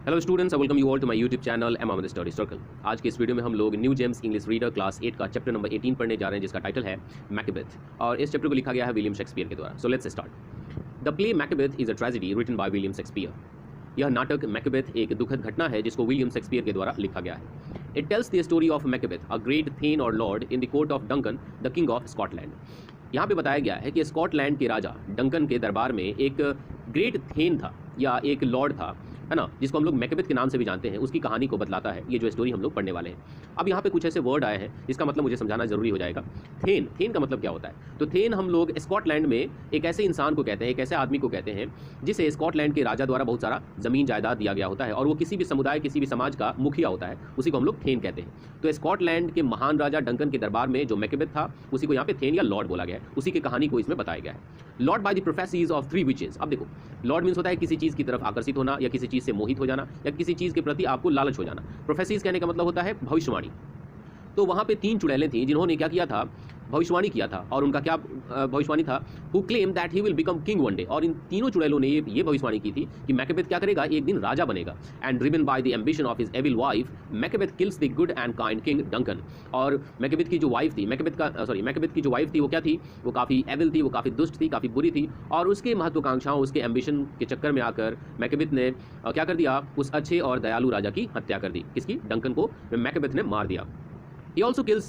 Hello students, I welcome you all to my YouTube channel M study circle. आज के इस video में हम लोग new gems English reader class 8 का चैप्टर नंबर 18 पढ़ने जा रहे हैं, जिसका टाइटल है मैकबेथ, और इस चैप्टर को लिखा गया है विलियम शेक्सपियर के द्वारा। So let's start. The play Macbeth is a tragedy written by William Shakespeare. यह नाटक मैकबेथ एक दुखद घटना है जिसको विलियम शेक्सपियर के द्वारा लिखा गया है। It tells the story of Macbeth, a great thane और lord in the court of Duncan, the king of Scotland. यहाँ पे बताया गया है कि स्कॉटलैंड के राजा डंकन के दरबार में एक ग्रेट थेन था या एक लॉर्ड था, है ना, जिसको हम लोग मैकबेथ के नाम से भी जानते हैं। उसकी कहानी को बतलाता है ये जो स्टोरी हम लोग पढ़ने वाले हैं। अब यहाँ पे कुछ ऐसे वर्ड आए हैं जिसका मतलब मुझे समझाना जरूरी हो जाएगा। थेन, थेन का मतलब क्या होता है? तो थेन हम लोग स्कॉटलैंड में एक ऐसे इंसान को कहते हैं, एक ऐसे आदमी को कहते हैं जिसे स्कॉटलैंड के राजा द्वारा बहुत सारा जमीन जायदाद दिया गया होता है, और वो किसी भी समुदाय, किसी भी समाज का मुखिया होता है, उसी को हम लोग थेन कहते हैं। तो स्कॉटलैंड के महान राजा डंकन के दरबार में जो मैकबेथ था, उसी को यहाँ पे थेन या लॉर्ड बोला गया है। उसी की कहानी को इसमें बताया गया है। Lord by the prophecies of 3 witches. अब देखो, लॉर्ड मीन्स होता है किसी चीज़ की तरफ आकर्षित होना या किसी चीज़ से मोहित हो जाना या किसी चीज़ के प्रति आपको लालच हो जाना। प्रोफेसीज कहने का मतलब होता है भविष्यवाणी। तो वहाँ पे 3 चुड़ैलें थीं जिन्होंने क्या किया था, भविष्यवाणी किया था। और उनका क्या भविष्यवाणी था? Who claim that he will become king one day. और इन तीनों चुड़ैलों ने ये भविष्यवाणी की थी कि मैकबेथ क्या करेगा, एक दिन राजा बनेगा। And driven by the ambition of his evil wife, Macbeth kills the good and kind king Duncan. और मैकबेथ की जो वाइफ थी, मैकबेथ की जो वाइफ थी वो क्या थी? वो काफ़ी एविल थी, वो काफ़ी दुष्ट थी, काफ़ी बुरी थी। और उसके महत्वाकांक्षाओं, उसके एम्बिशन के चक्कर में आकर मैकबेथ ने क्या कर दिया, उस अच्छे और दयालु राजा की हत्या कर दी। किसकी? डंकन को मैकबेथ ने मार दिया। He also kills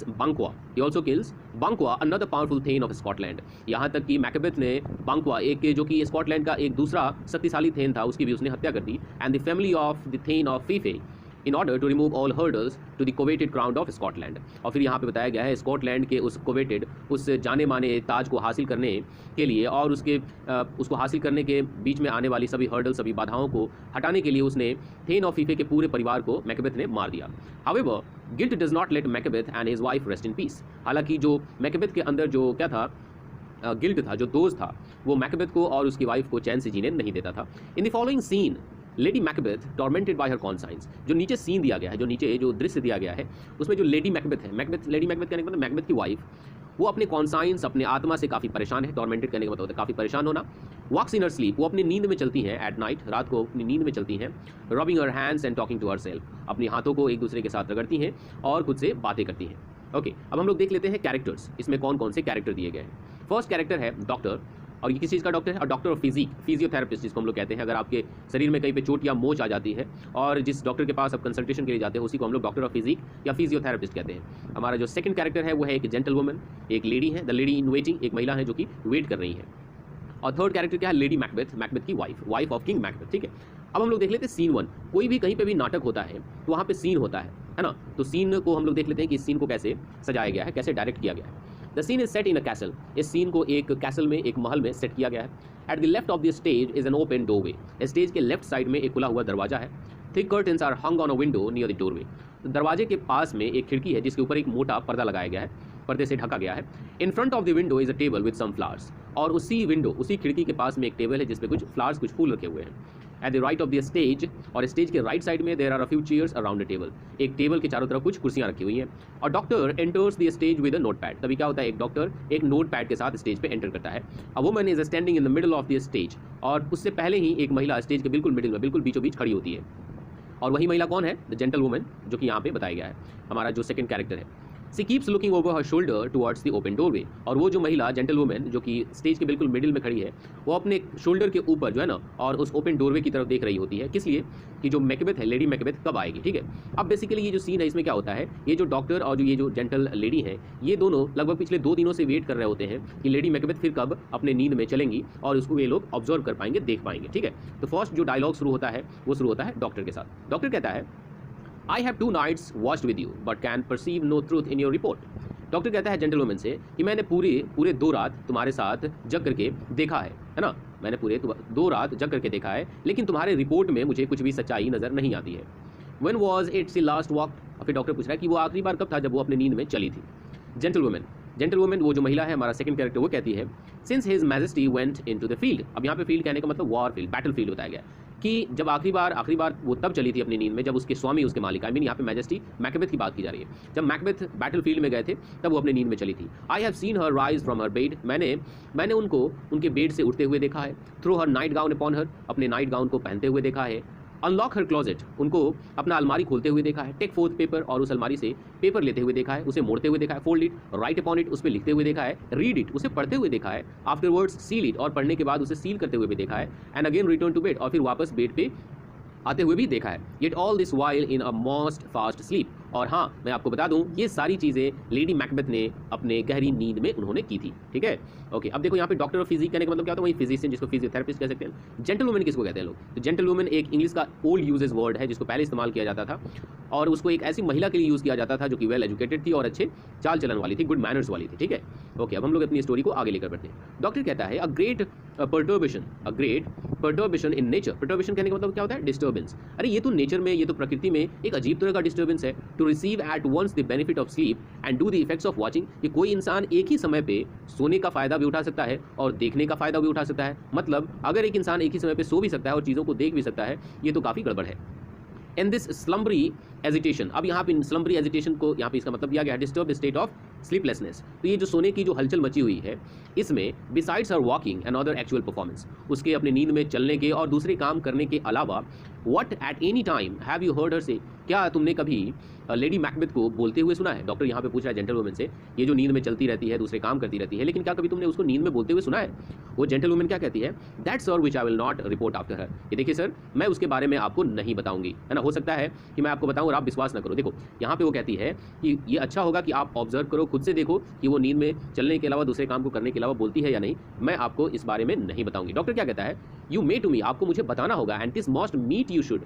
Banquo, another powerful thane of Scotland। यहाँ तक कि मैकबेथ ने बांक्वा, एक जो कि स्कॉटलैंड का एक दूसरा शक्तिशाली थेन था, उसकी भी उसने हत्या कर दी। And the family of the thane of Fife in order to remove all hurdles to the coveted crown of Scotland. और फिर यहाँ पे बताया गया है स्कॉटलैंड के उस कोवेटेड, उस जाने माने ताज को हासिल करने के लिए और उसको हासिल करने के बीच में आने वाली सभी हर्डल, सभी बाधाओं को हटाने के लिए उसने थेन ऑफ फीफे के पूरे परिवार को मैकबेथ ने मार दिया। However, guilt does not let Macbeth and his wife rest in peace. हालांकि जो मैकबेथ के अंदर जो क्या था, गिल्ट था, जो दोष था, वो मैकबेथ को और उसकी वाइफ को चैन से जीने नहीं देता था। In the following scene, Lady Macbeth tormented by her conscience. जो नीचे सीन दिया गया है, जो नीचे जो दृश्य दिया गया है, उसमें जो लेडी मैकबेथ है, लेडी मैकबेथ कहने का मतलब मैकबेथ की वाइफ, वो अपने कॉन्साइंस, अपने आत्मा से काफ़ी परेशान है। टॉर्मेंटेड करने का मतलब होता है काफ़ी परेशान होना। वॉक्स इन हर स्लीप, वो अपनी नींद में चलती हैं, एट नाइट, रात को अपनी नींद में चलती हैं। Rubbing her hands and talking to herself, अपने हाथों को एक दूसरे के साथ रगड़ती हैं और खुद से बातें करती हैं। ओके, अब हम लोग देख लेते हैं कैरेक्टर्स, इसमें कौन कौन से कैरेक्टर दिए गए हैं। फर्स्ट कैरेक्टर है डॉक्टर, और ये किस चीज़ का डॉक्टर है? और डॉक्टर ऑफ फिजिक, फिजियोथेरेपिस्ट जिसको हम लोग कहते हैं। अगर आपके शरीर में कहीं पे चोट या मोच आ जाती है और जिस डॉक्टर के पास आप कंसल्टेशन के लिए जाते हैं, उसी को हम लोग डॉक्टर ऑफ फिजिक या फिजियोथेरेपिस्ट कहते हैं। हमारा जो सेकंड कैरेक्टर है वो है एक जेंटल वुमन, एक लेडी है, द लेडी इन वेटिंग, एक महिला है जो कि वेट कर रही है। और थर्ड कैरेक्टर क्या है? लेडी मैकबेथ, मैकबेथ की वाइफ ऑफ किंग मैकबेथ। ठीक है, अब हम लोग देख लेते हैं सीन 1। कोई भी कहीं पे भी नाटक होता है तो वहाँ पे सीन होता है ना। तो सीन को हम लोग देख लेते हैं कि इस सीन को कैसे सजाया गया है, कैसे डायरेक्ट किया गया है। The scene is set in a castle. इस सीन को एक कैसल में, एक महल में सेट किया गया है। At the left of the stage is an open doorway. स्टेज के लेफ्ट साइड में एक खुला हुआ दरवाजा है। Thick curtains are hung on a window near the doorway. दरवाजे के पास में एक खिड़की है जिसके ऊपर एक मोटा पर्दा लगाया गया है, पर्दे से ढका गया है। In front of the window is a table with some flowers. और उसी खिड़की के पास में एक टेबल है जिसपे कुछ फ्लावर्स, कुछ फूल रखे हुए हैं। At the right of the stage, और स्टेज के राइट साइड में there are a few chairs around the table. एक टेबल के चारों तरफ कुछ कुर्सियां रखी हुई हैं। और doctor enters the stage with a note pad. तभी क्या होता है, एक डॉक्टर एक नोट पैड के साथ स्टेज पे एंटर करता है। A woman is standing in the middle of the stage. और उससे पहले ही एक महिला स्टेज के बिल्कुल मिडिल में, बिल्कुल बीचों बीच खड़ी होती है। और वही महिला कौन है? द जेंटल वुमन, जो कि यहाँ पे बताया गया है, हमारा जो सेकंड कैरेक्टर है। She keeps looking over her shoulder towards the open doorway. और वो जो महिला, जेंटल वुमन, जो कि स्टेज के बिल्कुल मिडिल में खड़ी है, वो अपने शोल्डर के ऊपर जो है ना, और उस ओपन डोरवे की तरफ देख रही होती है। किस लिए? कि जो मैकबेथ है, लेडी मैकबेथ कब आएगी। ठीक है, अब बेसिकली ये जो सीन है, इसमें क्या होता है, ये जो डॉक्टर और ये जो जेंटल लेडी है, ये दोनों लगभग पिछले 2 दिनों से वेट कर रहे होते हैं कि लेडी मैकबेथ फिर कब अपने नींद में चलेंगी और उसको ये लोग ऑब्जर्व कर पाएंगे, देख पाएंगे। ठीक है, तो फर्स्ट जो डायलॉग शुरू होता है वो शुरू होता है डॉक्टर के साथ। डॉक्टर कहता है, I have 2 nights watched with you but can perceive no truth in your report। Doctor कहता है जेंटल वुमन से कि मैंने पूरे 2 रात तुम्हारे साथ जग करके देखा है ना, मैंने पूरे 2 रात जग करके देखा है, लेकिन तुम्हारे रिपोर्ट में मुझे कुछ भी सच्चाई नज़र नहीं आती है। When was it she last walked? फिर डॉक्टर पूछ रहा है कि वो आखिरी बार कब था जब वो अपने नींद में चली थी। जेंटल वुमन वो जो महिला है, हमारा सेकंड कैरेक्टर, वो कहती है, since his majesty went into the field. अब यहाँ पे फील्ड कहने का मतलब वॉर फील्ड, बैटल फील्ड बताया गया कि जब आखिरी बार वो तब चली थी अपनी नींद में जब उसके स्वामी, उसके मालिक, आई मीन यहाँ पे मैजेस्टी मैकबेथ की बात की जा रही है, जब मैकबेथ बैटल फील्ड में गए थे तब वो अपनी नींद में चली थी। I have seen her rise from her bed. मैंने उनको उनके बेड से उठते हुए देखा है। Throw her nightgown upon her, अपने नाइट गाउन को पहनते हुए देखा है। अनलॉक हर क्लोजेट, उनको अपना अलमारी खोलते हुए देखा है। टेक फोर्थ पेपर, और उस अलमारी से पेपर लेते हुए देखा है, उसे मोड़ते हुए देखा है। Fold it, right upon it, उस पर लिखते हुए देखा है। रीड इट, उसे पढ़ते हुए देखा है। आफ्टरवर्ड्स सील इट, और पढ़ने के बाद उसे सील करते हुए भी देखा है। And again return to bed, और फिर वापस बेड पे आते हुए भी देखा है। Yet all this while in a most fast sleep, और हाँ मैं आपको बता दूं ये सारी चीज़ें लेडी मैकबेथ ने अपने गहरी नींद में उन्होंने की थी। ठीक है, ओके। अब देखो यहाँ पे डॉक्टर ऑफ फिजिक कहने का मतलब क्या होता है, वही फिजिशियन जिसको फिजियोथेरेपिस्ट कह सकते हैं। जेंटल वुमन किसको कहते हैं लोग, तो जेंटल वुमन एक इंग्लिश का ओल्ड यूजेज वर्ड है जिसको पहले इस्तेमाल किया जाता था, और उसको एक ऐसी महिला के लिए यूज़ किया जाता था जो कि वेल एजुकेटेड थी और अच्छे चाल चलन वाली थी, गुड मैनर्स वाली थी। ठीक है, ओके। अब हम लोग अपनी स्टोरी को आगे लेकर बढ़ते हैं। डॉक्टर कहता है a great perturbation in nature. Perturbation कहने का मतलब क्या होता है, डिस्टर्बेंस। अरे ये तो नेचर में, ये तो प्रकृति में एक अजीब तरह का डिस्टर्बेंस है। To receive at once the benefit of sleep and do the effects of watching, कि कोई इंसान एक ही समय पे सोने का फायदा भी उठा सकता है और देखने का फायदा भी उठा सकता है। मतलब अगर एक इंसान एक ही समय पे सो भी सकता है और चीज़ों को देख भी सकता है, ये तो काफ़ी गड़बड़ है। इन दिस स्लम्बरी एजिटेशन, अब यहाँ पे स्लम्बरी एजिटेशन को यहाँ पे इसका मतलब दिया गया है डिस्टर्ब स्टेट ऑफ स्लीपलेसनेस। तो ये जो सोने की जो हलचल मची हुई है, इसमें besides her walking and other actual performance, उसके अपने नींद में चलने के और दूसरे काम करने के अलावा, what at any time have you heard हर से, क्या तुमने कभी लेडी मैकबेथ को बोलते हुए सुना है। डॉक्टर यहाँ पे पूछ रहा है जेंटल वुमन से, ये जो नींद में चलती रहती है, दूसरे काम करती रहती है, लेकिन क्या कभी तुमने उसको नींद में बोलते हुए सुना है। वो जेंटल वुमन क्या कहती है, that sir which I will not report after her, ये देखिए सर मैं उसके बारे में आपको नहीं बताऊंगी, है ना। हो सकता है कि मैं आपको बताऊं और आप विश्वास ना करो। देखो यहाँ पे वो कहती है कि ये अच्छा होगा कि आप ऑब्जर्व करो, खुद से देखो कि वो नींद में चलने के अलावा दूसरे काम को करने के अलावा बोलती है या नहीं, मैं आपको इस बारे में नहीं बताऊंगी। डॉक्टर क्या कहता है, यू मे टू मी, आपको मुझे बताना होगा, and this must meet you should.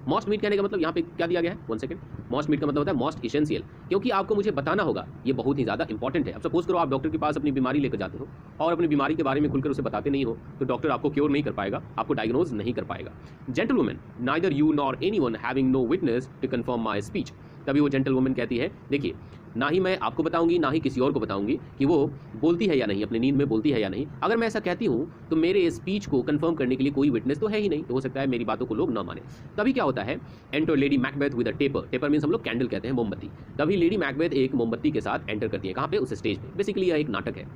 Most meet कहने का मतलब यहाँ पे क्या दिया गया है, 1 सेकंड। मोस्ट मीट का मतलब होता है मोस्ट इसेंशियल, क्योंकि आपको मुझे बताना होगा, ये बहुत ही ज़्यादा इंपॉर्टेंट है। अब सपोज करो आप डॉक्टर के पास अपनी बीमारी लेकर जाते हो और अपनी बीमारी के बारे में खुलकर उसे बताते नहीं हो, तो डॉक्टर आपको क्योर नहीं कर पाएगा, आपको डायग्नोज नहीं कर पाएगा। Gentlewoman, neither you nor anyone having no witness to confirm my speech. तभी वो जेंटल वुमन कहती है, देखिए ना ही मैं आपको बताऊंगी ना ही किसी और को बताऊंगी कि वो बोलती है या नहीं, अपनी नींद में बोलती है या नहीं। अगर मैं ऐसा कहती हूँ तो मेरे स्पीच को कंफर्म करने के लिए कोई विटनेस तो है ही नहीं, तो हो सकता है मेरी बातों को लोग ना माने। तभी क्या होता है, enter lady Macbeth with a taper, taper means हम लोग कैंडल कहते हैं, मोमबत्ती। तभी लेडी मैकबेथ एक मोमबत्ती के साथ एंटर करती है, कहाँ पे, उस स्टेज पे। बेसिकली यह एक नाटक है।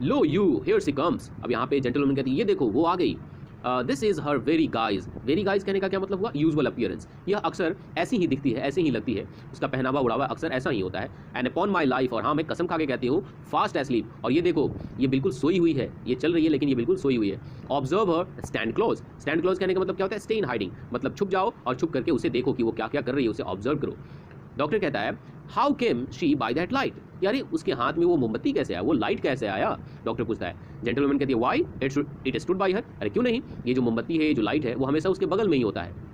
लो यू हियर सी कम्स, अब यहाँ पे जेंटल वुमन कहती है, ये देखो वो आ गई। This is her very guys, very guys कहने का क्या मतलब हुआ, यूजुअल अपीयरेंस, यह अक्सर ऐसी ही दिखती है, ऐसी ही लगती है, उसका पहनावा उड़ावा अक्सर ऐसा ही होता है। एंड अपॉन माई लाइफ, और हाँ मैं कसम खा के कहती हूँ, फास्ट एस्लीप, और ये देखो ये बिल्कुल सोई हुई है, ये चल रही है लेकिन ये बिल्कुल सोई हुई है। ऑब्जर्व हर स्टैंड क्लोज, स्टैंड क्लोज कहने का मतलब क्या होता है, स्टे इन हाइडिंग, मतलब छुप जाओ और छुप करके उसे देखो कि वो क्या क्या कर रही है, उसे ऑब्जर्व करो। डॉक्टर कहता है, how came she by that light, यार उसके हाथ में वो मोमबत्ती कैसे आया, वो लाइट कैसे आया। डॉक्टर पूछता है, जेंटल वुमन कहती है, व्हाई इट स्टूड बाय हर, अरे क्यों नहीं, ये जो मोमबत्ती है, ये जो लाइट है, वो हमेशा उसके बगल में ही होता है।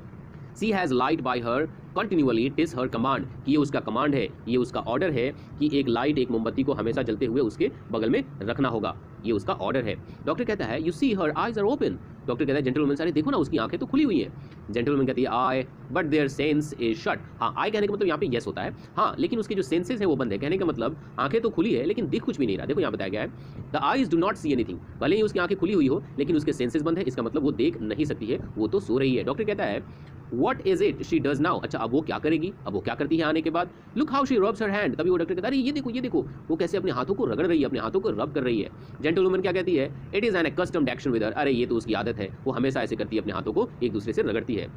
She has light by her continually, it is her command, कि ये उसका कमांड है, ये उसका ऑर्डर है कि एक लाइट, एक मोमबत्ती को हमेशा जलते हुए उसके बगल में रखना होगा, ये उसका ऑर्डर है। डॉक्टर कहता है, you see her eyes are open, doctor कहता है जेंटल वुमन, सारे देखो ना उसकी आंखें तो खुली हुई हैं। जेंटल वुमन कहती है, ay but their sense is shut, हाँ आई कहने का मतलब यहाँ पे यस होता है, हाँ लेकिन उसके जो सेंसेस है वो बंद है। कहने का मतलब आंखें तो खुली है लेकिन दिख कुछ भी नहीं रहा। देखो यहाँ बताया गया है, the eyes do not see anything, भले ही उसकी आंखें खुली हुई हो लेकिन उसके सेंसेस बंद है, इसका मतलब वो देख नहीं सकती है, वो तो सो रही है। डॉक्टर कहता है, What is it she does now? अच्छा अब वो क्या करेगी, अब वो क्या करती है आने के बाद। Look how she rubs her hand, तभी वो डॉक्टर कहता है, अरे ये देखो वो कैसे अपने हाथों को रगड़ रही है, अपने हाथों को रब कर रही है। जेंटल वुमन क्या कहती है, it is an accustomed action with her, अरे ये तो उसकी आदत है, वो हमेशा ऐसे करती है, अपने हाथों को एक दूसरे से रगड़ती है।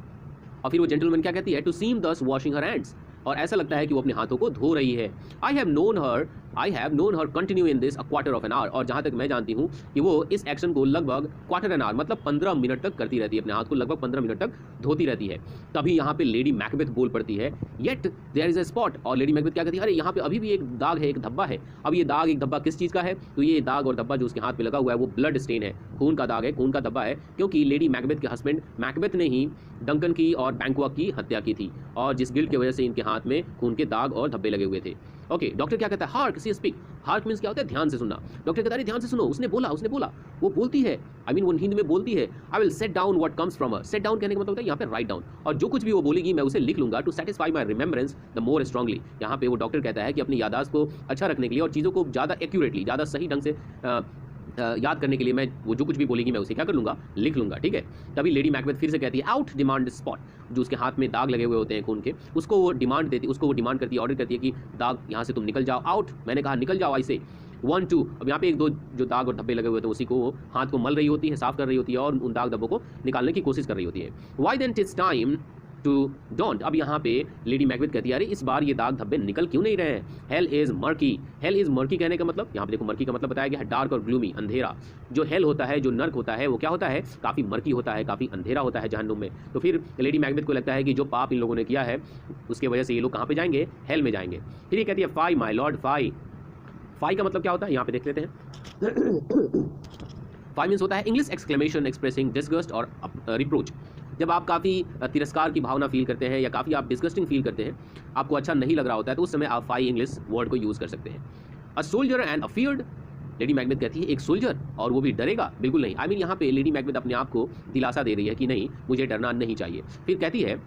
और फिर वो जेंटल वुमन क्या कहती है, टू सीम दस वॉशिंग हर हैंड्स, और ऐसा लगता है कि वो अपने हाथों को धो रही है। I have known her continue in this a quarter of an hour, और जहाँ तक मैं जानती हूँ कि वो इस एक्शन को लगभग क्वार्टर एन आवर मतलब 15 मिनट तक करती रहती है, अपने हाथ को लगभग 15 मिनट तक धोती रहती है। तभी यहाँ पे लेडी मैकबेथ बोल पड़ती है, yet there is a spot, और लेडी मैकबेथ क्या कहती है, अरे यहाँ पे अभी भी एक दाग है, एक धब्बा है। अब ये दाग एक धब्बा किस चीज़ का है, तो ये दाग और धब्बा जो उसके हाथ पे लगा हुआ है वो ब्लड स्टेन है, खून का दाग है, खून का धब्बा है, क्योंकि लेडी मैकबेथ के हस्बैंड मैकबेथ ने ही डंकन की और बैंक्वा की हत्या की थी, और जिस गिल्ट की वजह से इनके हाथ में खून के दाग और धब्बे लगे हुए थे। ओके, डॉक्टर क्या कहता है, हार्क सी स्पीक, हार्क मींस क्या होता है, ध्यान से सुनना। डॉक्टर कहता है, ध्यान से सुनो, उसने बोला, वो बोलती है, आई मीन वो हिंदी में बोलती है, I will set down what comes from her. Set down कहने का मतलब होता है यहाँ पे राइट डाउन, और जो कुछ भी वो बोलेगी मैं उसे लिख लूंगा, to satisfy my remembrance the more strongly. यहाँ पे वो डॉक्टर कहता है कि अपनी याददाश्त को अच्छा रखने के लिए और चीज़ों को ज़्यादा एक्यूरेटली, ज़्यादा सही ढंग से याद करने के लिए मैं वो जो कुछ भी बोलेगी मैं उसे क्या कर लूँगा, लिख लूँगा, ठीक है। तभी लेडी मैकबेथ फिर से कहती है, आउट डिमांड स्पॉट, जो उसके हाथ में दाग लगे हुए होते हैं खून के, उसको वो डिमांड करती है, ऑर्डर करती है कि दाग यहाँ से तुम निकल जाओ, आउट, मैंने कहा निकल जाओ ऐसे। 1 2। अब यहाँ पे एक दो जो दाग और धब्बे लगे हुए थे उसी को हाथ को मल रही होती है, साफ कर रही होती है और उन दाग धब्बों को निकालने की कोशिश कर रही होती है। Why then it's time to don't. अब यहाँ पे लेडी मैकबेथ कहती है अरे इस बार ये दाग धब्बे निकल क्यों नहीं रहे हैं। Hell is murky. Hell is murky कहने का मतलब यहाँ पे देखो मर्की का मतलब बताया गया है डार्क और ग्लूमी, अंधेरा। जो हेल होता है, जो नर्क होता है, वो क्या होता है, काफ़ी मर्की होता है, काफ़ी अंधेरा होता है जहन्नुम में। तो फिर लेडी मैकबेथ को लगता है कि जो पाप इन लोगों ने किया है उसके वजह से ये लोग कहाँ पे जाएंगे, हेल में जाएंगे। फिर ये कहती है fie my lord. Fie, fie का मतलब क्या होता है यहाँ पे देख लेते हैं। फाई मीन्स होता है इंग्लिश एक्सक्लेमेशन एक्सप्रेसिंग डिसगस्ट और रिप्रोच। जब आप काफ़ी तिरस्कार की भावना फील करते हैं या काफ़ी आप डिस्गस्टिंग फील करते हैं, आपको अच्छा नहीं लग रहा होता है, तो उस समय आप फाई इंग्लिश वर्ड को यूज़ कर सकते हैं। A soldier and afeard. Lady Macbeth कहती है एक सोल्जर और वो भी डरेगा, बिल्कुल नहीं। आई मीन यहाँ पे लेडी मैकबेथ अपने आप को दिलासा दे रही है कि नहीं, मुझे डरना नहीं चाहिए। फिर कहती है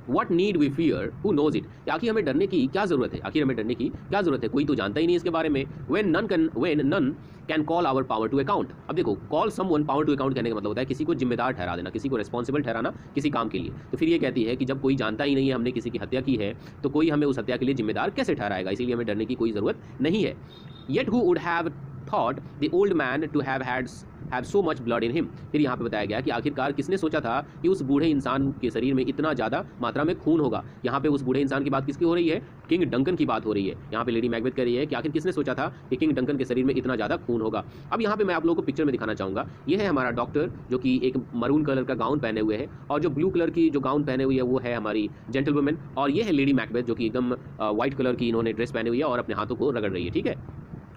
What need we fear? Who knows it? आखिर हमें डरने की क्या जरूरत है, आखिर हमें डरने की क्या जरूरत है, कोई तो जानता ही नहीं इसके बारे में। When none can call our power to account। अब देखो call someone power to account कहने का मतलब होता है किसी को जिम्मेदार ठहरा देना, किसी को रिस्पॉन्सिबल ठहराना किसी काम के लिए। तो फिर ये कहती है कि जब कोई जानता ही नहीं है हमने किसी की हत्या की है, तो कोई हमें उस हत्या के लिए जिम्मेदार कैसे ठहराएगा, इसीलिए हमें डरने की कोई ज़रूरत नहीं है। Yet who would have thought the old man to have so much blood in him। फिर यहाँ पे बताया गया कि आखिरकार किसने सोचा था कि उस बूढ़े इंसान के शरीर में इतना ज़्यादा मात्रा में खून होगा। यहाँ पे उस बूढ़े इंसान की बात किसकी हो रही है, किंग डंकन की बात हो रही है। यहाँ पे लेडी मैकबेथ कह रही है कि आखिर किसने सोचा था कि किंग डंकन के शरीर में इतना ज़्यादा खून होगा। अब यहाँ पे मैं आप लोगों को पिक्चर में दिखाना चाहूँगा। ये है हमारा डॉक्टर जो कि एक मरून कलर का गाउन पहने हुए है और जो ब्लू कलर की जो गाउन पहने हुई है वो है हमारी जेंटलवुमन, और ये है लेडी मैकबेथ जो कि एकदम व्हाइट कलर की इन्होंने ड्रेस पहनी हुई है और अपने हाथों को रगड़ रही है। ठीक है,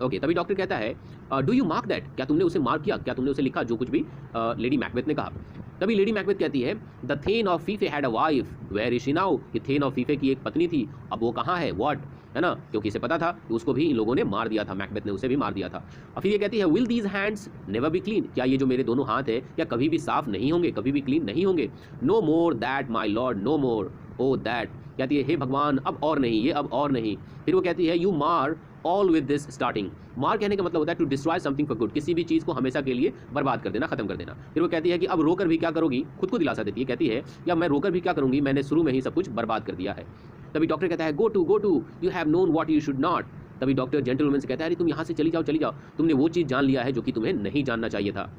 ओके। तभी डॉक्टर कहता है डू यू मार्क दैट, क्या तुमने उसे मार्क किया, क्या तुमने उसे लिखा जो कुछ भी लेडी मैकबेथ ने कहा। तभी लेडी मैकबेथ कहती है the thane of Fife had a wife where is she now. ये थेन ऑफ फीफे की एक पत्नी थी, अब वो कहाँ है, व्हाट, है ना, क्योंकि इसे पता था कि उसको भी इन लोगों ने मार दिया था, मैकबेथ ने उसे भी मार दिया था। और फिर ये कहती है will these hands never be clean. क्या ये जो मेरे दोनों हाथ है क्या कभी भी साफ नहीं होंगे, कभी भी क्लीन नहीं होंगे। No more that my lord, no more o that. कहती है हे भगवान अब और नहीं, ये अब और नहीं। फिर वो कहती है यू मार ऑल विद दिस स्टार्टिंग। मार कहने का मतलब होता है to destroy something for good, किसी भी चीज़ को हमेशा के लिए बर्बाद कर देना, खत्म कर देना। फिर वो कहती है कि अब रोकर भी क्या करोगी, खुद को दिलासा देती है, कहती है या मैं रोकर भी क्या करूंगी, मैंने शुरू में ही सब कुछ बर्बाद कर दिया है। तभी डॉक्टर कहता है go to you have known what you should not. तभी डॉक्टर जेंटलमैन से कहता है अरे तुम यहाँ से चली जाओ, तुमने वो चीज़ जान लिया है जो कि तुम्हें नहीं जानना चाहिए था।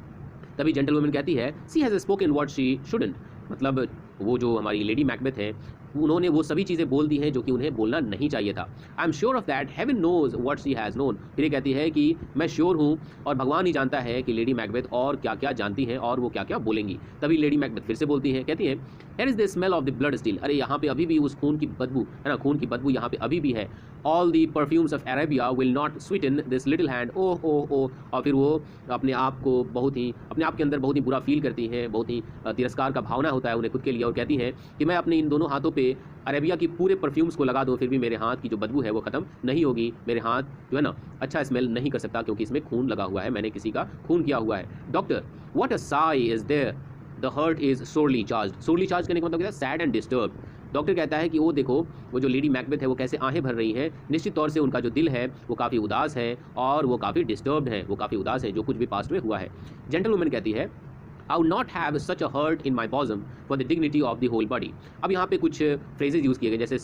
तभी जेंटलवुमन कहती है she has spoken what she shouldn't. मतलब वो जो हमारी लेडी मैकबेथ है उन्होंने वो सभी चीज़ें बोल दी हैं जो कि उन्हें बोलना नहीं चाहिए था। I am sure of that heaven knows what she has known. फिर ये कहती है कि मैं श्योर हूँ और भगवान ही जानता है कि लेडी मैकबेथ और क्या क्या जानती हैं और वो क्या क्या बोलेंगी। तभी लेडी मैकबेथ फिर से बोलती हैं, कहती हैं here is the smell of the blood still. अरे यहाँ पे अभी भी उस खून की बदबू है ना, खून की बदबू यहाँ पे अभी भी है। All the perfumes of Arabia will not sweeten this little hand. Oh oh oh. और फिर वो अपने आप को बहुत ही अपने आप के अंदर बहुत ही बुरा फील करती हैं, बहुत ही तिरस्कार का भावना होता है उन्हें खुद के लिए, और कहती हैं कि मैं अपने इन दोनों हाथों पे अरेबिया की पूरे परफ्यूम्स को लगा दूं फिर भी मेरे हाथ की जो बदबू है वो खत्म नहीं होगी। मेरे हाथ जो है ना अच्छा स्मेल नहीं कर सकता क्योंकि इसमें खून लगा हुआ है, मैंने किसी का खून किया हुआ है। Doctor what a sigh is there, the heart is sorely charged. Sorely charged करने का मतलब क्या है, सैड एंड डिस्टर्ब। डॉक्टर कहता है कि वो देखो वो जो लेडी मैकबेथ है वो कैसे आहें भर रही हैं, निश्चित तौर से उनका जो दिल है वो काफ़ी उदास है और वो काफ़ी डिस्टर्ब्ड है, वो काफ़ी उदास है जो कुछ भी पास्ट में हुआ है। जेंटलवुमन कहती है I would not have such a hurt in my bosom for the dignity of the whole body। अब यहाँ पे कुछ फ्रेजेज यूज़ किए गए जैसे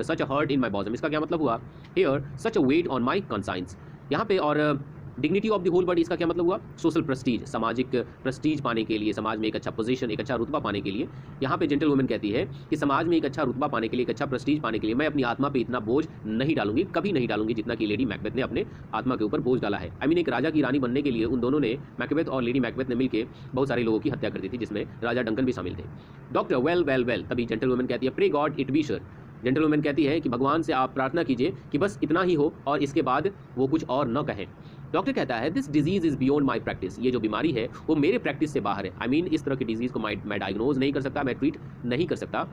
such a hurt in my bosom, इसका क्या मतलब हुआ, here such a weight on my conscience यहाँ पे, और dignity of the whole body इसका क्या मतलब हुआ, सोशल प्रेस्टीज, सामाजिक प्रेस्टीज पाने के लिए, समाज में एक अच्छा पोजीशन, एक अच्छा रुतबा पाने के लिए। यहाँ पे जेंटलवुमन कहती है कि समाज में एक अच्छा रुतबा पाने के लिए, एक अच्छा प्रेस्टीज पाने के लिए मैं अपनी आत्मा पे इतना बोझ नहीं डालूंगी, कभी नहीं डालूंगी जितना कि लेडी मैकबेथ ने अपने आत्मा के ऊपर बोझ डाला है। आई मीन एक राजा की रानी बनने के लिए उन दोनों ने, मैकबेथ और लेडी मैकबेथ ने मिलकर बहुत सारे लोगों की हत्या कर दी थी जिसमें राजा डंकन भी शामिल थे। Doctor well well well. तभी जेंटलवुमन कहती है pray God it be sure. Gentlewoman कहती है कि भगवान से आप प्रार्थना कीजिए कि बस इतना ही हो और इसके बाद वो कुछ और न कहें। डॉक्टर कहता है this disease is beyond my practice, ये जो बीमारी है वो मेरे प्रैक्टिस से बाहर है। आई मीन इस तरह की डिजीज़ को मैं डायग्नोज नहीं कर सकता, मैं ट्रीट नहीं कर सकता।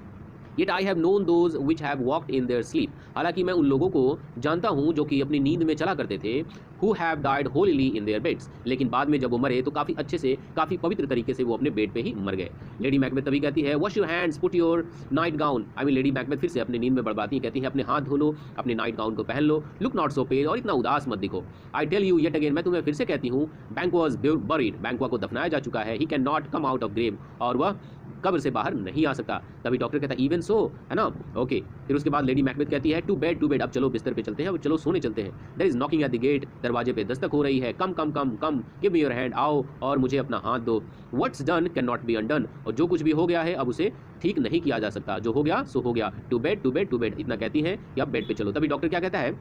Yet I have known those which have walked in their sleep। हालांकि मैं उन लोगों को जानता हूँ जो कि अपनी नींद में चला करते थे, who have died holily in their beds। लेकिन बाद में जब वो मरे तो काफ़ी अच्छे से, काफ़ी पवित्र तरीके से वो अपने बेड पे ही मर गए। लेडी मैकबेथ तभी कहती है wash your hands put your night gown. I mean lady Macbeth फिर से अपनी नींद में बड़बाती कहती है अपने हाथ धो लो, अपने नाइट गाउन को पहन लो, लुक नॉट सो पेल, और इतना उदास मत दिखो। I tell you yet again, मैं तुम्हें फिर से कहती हूँ बैंक्वा वॉज बरीड, बैंक्वा को दफनाया जा चुका है, he can not come out of grave, और वह कब्र से बाहर नहीं आ सकता। तभी डॉक्टर कहता है इवन सो, है ना, ओके। फिर उसके बाद लेडी मैकबेथ कहती है टू बेड, अब चलो बिस्तर पे चलते हैं, अब चलो सोने चलते हैं। There is knocking at the gate, दरवाजे पे दस्तक हो रही है। Come come come come, give me your hand, आओ और मुझे अपना हाथ दो। What's done can not be undone, और जो कुछ भी हो गया है अब उसे ठीक नहीं किया जा सकता, जो हो गया सो हो गया। टू बेड, इतना कहती है कि अब बेड पे चलो। तभी डॉक्टर क्या कहता है,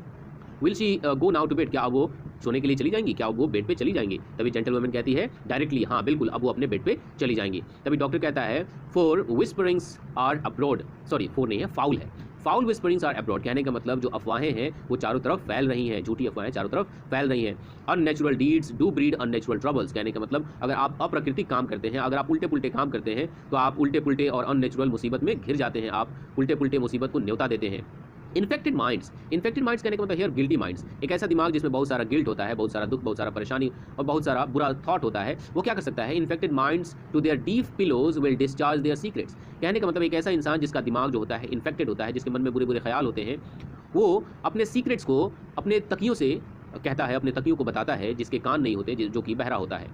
will she go now to bed, क्या वो सोने के लिए चली जाएंगी, क्या वो बेड पे चली जाएंगी। तभी जेंटल वुमन कहती है डायरेक्टली, हाँ बिल्कुल, अब वो अपने बेड पे चली जाएंगी। तभी डॉक्टर कहता है for whisperings are abroad, sorry for नहीं है, फाउल है, फाउल विस्परिंग्स आर अब्रॉड, कहने का मतलब जो अफवाहें हैं वो चारों तरफ फैल रही हैं, झूठी अफवाहें चारों तरफ फैल रही हैं। Unnatural deeds do breed unnatural troubles, कहने का मतलब अगर आप अप्राकृतिक काम करते हैं, अगर आप उल्टे पुल्टे काम करते हैं तो आप उल्टे पुल्टे और अननेचुरल मुसीबत में घिर जाते हैं, आप उल्टे पुल्टे मुसीबत को न्योता देते हैं। इन्फेक्टेड माइंड्स कहने का मतलब हियर गिल्टी माइंड्स, एक ऐसा दिमाग जिसमें बहुत सारा गिल्ट होता है, बहुत सारा दुख, बहुत सारा परेशानी और बहुत सारा बुरा थॉट होता है, वो क्या कर सकता है, infected minds to their deep pillows will discharge their secrets, कहने का मतलब एक ऐसा इंसान जिसका दिमाग जो होता है इन्फेक्टेड होता है, जिसके मन में बुरे बुरे ख्याल होते हैं, वो अपने सीक्रेट्स को अपने तकियों से कहता है, अपने तकियों को बताता है, जिसके कान नहीं होते, जो कि बहरा होता है।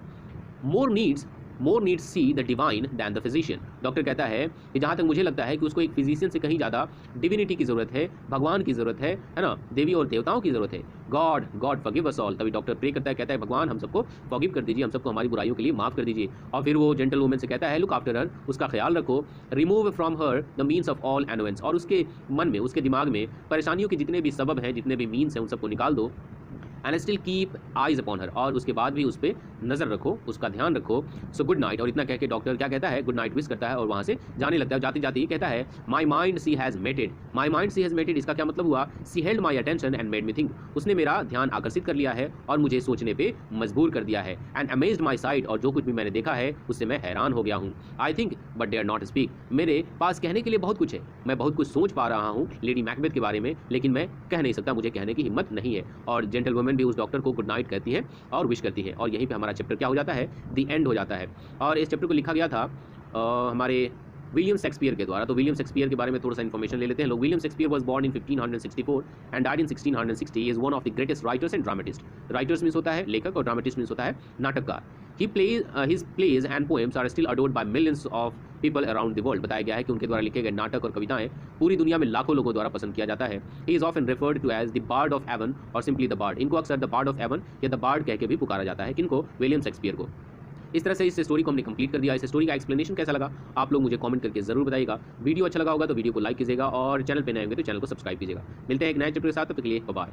More needs she the divine than the physician, doctor कहता है कि जहाँ तक मुझे लगता है कि उसको एक फिजिशियन से कहीं ज़्यादा डिविनिटी की ज़रूरत है, भगवान की ज़रूरत है ना, देवी और देवताओं की ज़रूरत है। गॉड फॉरगिव अस ऑल, तभी डॉक्टर प्रे करता है, कहता है भगवान हम सबको फॉरगिव कर दीजिए, हम सबको हमारी बुराइयों के लिए माफ़ कर दीजिए। और फिर वो जेंटल वुमन से कहता है लुक आफ्टर हर, उसका ख्याल रखो, remove from her the means of all annoyance, और उसके मन में, उसके दिमाग में परेशानियों के जितने भी सबब हैं, जितने भी मीन्स हैं, उन सबको निकाल दो। And still keep eyes upon her, और उसके बाद भी उस पर नज़र रखो, उसका ध्यान रखो। सो गुड नाइट, और इतना कह के डॉक्टर क्या कहता है, गुड नाइट विश करता है और वहाँ से जाने लगता है। जाते जाते ही कहता है my mind she has mated, इसका क्या मतलब हुआ, she held my attention and made me think, उसने मेरा ध्यान आकर्षित कर लिया है और मुझे सोचने पे मजबूर कर दिया है। एंड अमेज्ड माई साइट, और जो कुछ भी मैंने देखा है उससे मैं हैरान हो गया हूँ। I think but dare not speak, मेरे पास कहने के लिए बहुत कुछ है, मैं बहुत कुछ सोच पा रहा हूँ लेडी मैकबेथ के बारे में, लेकिन मैं कह नहीं सकता, मुझे कहने की हिम्मत नहीं है। और जेंटल वुमन भी उस डॉक्टर को गुड नाइट कहती है और विश करती है, और यहीं पे हमारा चैप्टर क्या हो जाता है, द एंड हो जाता है। और इस चैप्टर को लिखा गया था हमारे विलियम शेक्सपियर के द्वारा। तो विलियम शेक्सपियर के बारे में थोड़ा सा इन्फॉर्मेशन ले लेते हैं लोग। William Shakespeare was born in 1564 and died in 1660। He is one of the greatest writers and dramatist. Writers means होता है लेखक और ड्रामेटिस्ट मीन्स होता है नाटककार। His plays and poems are still adored by millions of people around the world. बताया गया है कि उनके द्वारा लिखे गए नाटक और कविताएं पूरी दुनिया में लाखों लोगों द्वारा पसंद किया जाता है। He is often referred to as the bard of Avon और सिंपली द बार्ड। इनको अक्सर द बार्ड ऑफ एवन या द बार्ड कह के भी पुकारा जाता है। किनको, विलियम शेक्सपियर को। इस तरह से इस स्टोरी को हमने कंप्लीट कर दिया। इस स्टोरी का एक्सप्लेनेशन कैसा लगा आप लोग मुझे कमेंट करके जरूर बताइएगा। वीडियो अच्छा लगा होगा तो वीडियो को लाइक कीजिएगा और चैनल पे नए होंगे तो चैनल को सब्सक्राइब कीजिएगा। मिलते हैं एक नए चैप्टर के साथ, तब तक के लिए बाय।